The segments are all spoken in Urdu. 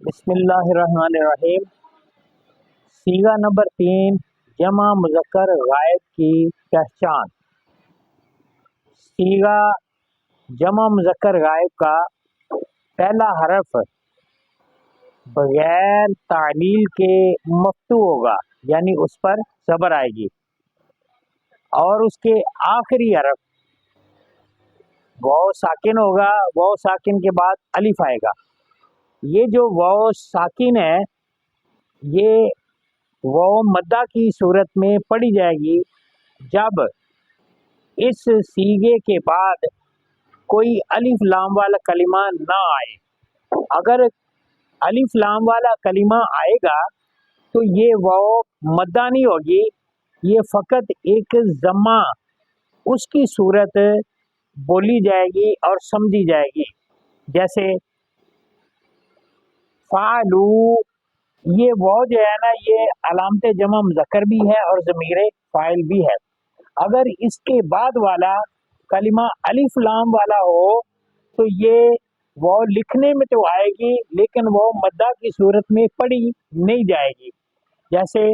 بسم اللہ الرحمن الرحیم۔ صیغہ نمبر 3، جمع مذکر غائب کی پہچان۔ صیغہ جمع مذکر غائب کا پہلا حرف بغیر تعلیل کے مفتوح ہوگا، یعنی اس پر زبر آئے گی، اور اس کے آخری حرف واو ساکن ہوگا۔ واو ساکن کے بعد الف آئے گا۔ یہ جو واو ساکن ہے یہ واو مدہ کی صورت میں پڑھی جائے گی جب اس صیغے کے بعد کوئی الف لام والا کلمہ نہ آئے۔ اگر الف لام والا کلمہ آئے گا تو یہ واو مدہ نہیں ہوگی، یہ فقط ایک ضمہ اس کی صورت بولی جائے گی اور سمجھی جائے گی۔ جیسے فعلو، یہ واو جو ہے نا یہ علامت جمع مذکر بھی ہے اور ضمیر فاعل بھی ہے۔ اگر اس کے بعد والا کلمہ الف لام والا ہو تو یہ واو لکھنے میں تو آئے گی لیکن وہ مدہ کی صورت میں پڑھی نہیں جائے گی۔ جیسے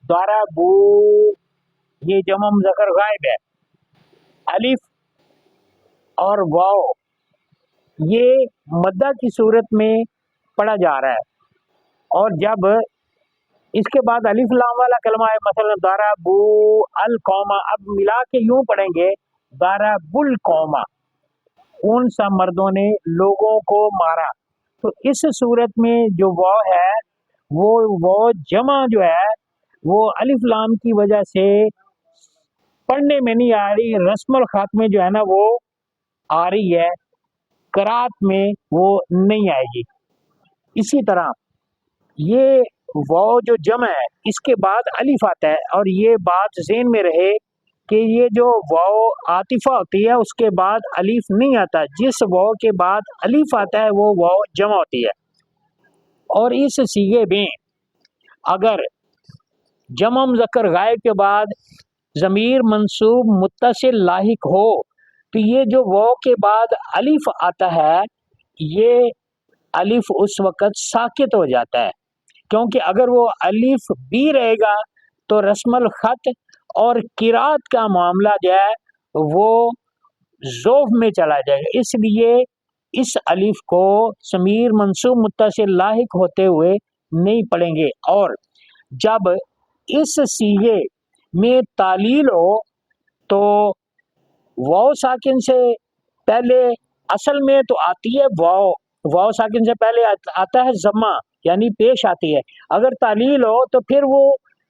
ضربو، یہ جمع مذکر غائب ہے، الف اور واو یہ مدہ کی صورت میں پڑھا جا رہا ہے، اور جب اس کے بعد الف لام والا کلمہ ہے، مثلا ضربو القوما، اب ملا کے یوں پڑھیں گے ضرب القوما، ان سب مردوں نے لوگوں کو مارا، تو اس صورت میں جو واو ہے وہ جمع جو ہے وہ الف لام کی وجہ سے پڑھنے میں نہیں آ رہی، رسم الخط میں جو ہے نا وہ آ رہی ہے، قرات میں وہ نہیں آئے گی۔ اسی طرح یہ واو جو جمع ہے اس کے بعد الف آتا ہے، اور یہ بات ذہن میں رہے کہ یہ جو واو عاطفہ ہوتی ہے اس کے بعد الف نہیں آتا، جس واو کے بعد الف آتا ہے وہ واو جمع ہوتی ہے۔ اور اس صیغے میں اگر جمع مذکر غائب کے بعد ضمیر منصوب متصل لاحق ہو تو یہ جو واو کے بعد الف آتا ہے یہ الف اس وقت ساکت ہو جاتا ہے، کیونکہ اگر وہ الف بھی رہے گا تو رسم الخط اور قرات کا معاملہ جو ہے وہ ضعف میں چلا جائے گا، اس لیے اس الف کو ضمیر منصوب متصل لاحق ہوتے ہوئے نہیں پڑھیں گے۔ اور جب اس صیغے میں تعلیل ہو تو واو ساکن سے پہلے اصل میں تو آتی ہے واو ساکن سے پہلے آتا ہے ضمہ، یعنی پیش آتی ہے۔ اگر تعلیل ہو تو پھر وہ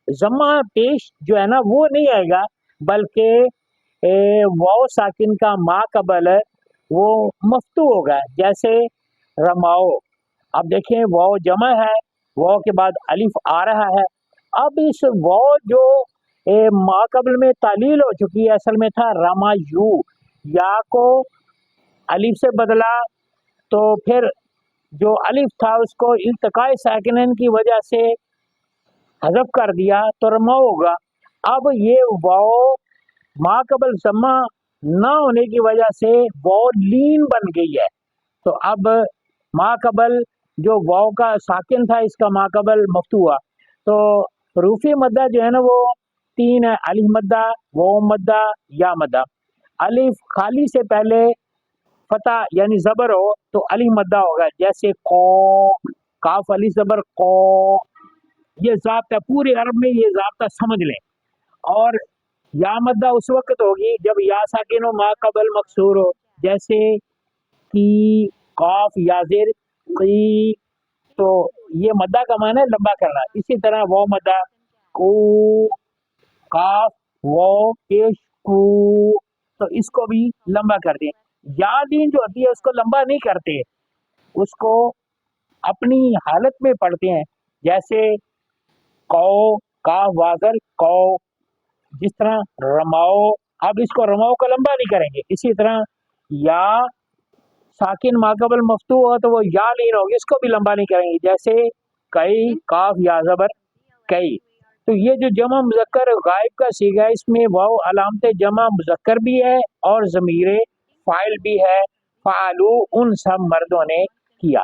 ضمہ پیش جو ہے نا وہ نہیں آئے گا، بلکہ واو ساکن کا ما قبل وہ مفتوح ہوگا۔ جیسے رماؤ، اب دیکھیں واو جمع ہے، واو کے بعد الف آ رہا ہے، اب اس واو جو ما قبل میں تعلیل ہو چکی ہے، اصل میں تھا راما یو، یا کو الف سے بدلا تو پھر جو الف تھا اس کو التقاء ساکنین کی وجہ سے حذف کر دیا تو رما ہوگا۔ اب یہ واو ما قبل ضمہ نہ ہونے کی وجہ سے واو لین بن گئی ہے، تو اب ما قبل جو واو کا ساکن تھا اس کا ما قبل مفتوح ہوا، تو حروف مدہ جو ہے نا وہ 3 ہے، الف مدہ، واو مدہ، یا مدہ۔ الف خالی سے پہلے فتح یعنی زبر ہو تو الف مدہ ہوگا، جیسے قو، کاف الف زبر قو، یہ ضابطہ پورے عرب میں یہ ضابطہ سمجھ لیں۔ اور یا مدہ اس وقت ہوگی جب یا ساکن ہو ما قبل مکسور ہو، جیسے کی، قاف، یا زیر، قی، تو یہ مدہ کا معنی ہے لمبا کرنا۔ اسی طرح واو مدہ، کو، کاف، واو پیش کو، تو اس کو بھی لمبا کر دیں۔ یا دین جو ہوتی ہے اس کو لمبا نہیں کرتے، اس کو اپنی حالت میں پڑھتے ہیں، جیسے کو، کاف وازر کو، جس طرح رماؤ، اب اس کو رماؤ کا لمبا نہیں کریں گے۔ اسی طرح یا ساکن ما قبل مفتوح ہو تو وہ یا لین ہوگی، اس کو بھی لمبا نہیں کریں گے، جیسے کئی، کاف یا زبر کئی۔ تو یہ جو جمع مذکر غائب کا صیغہ ہے اس میں واو علامت جمع مذکر بھی ہے اور ضمیر فاعل بھی ہے، فعلو ان سب مردوں نے کیا۔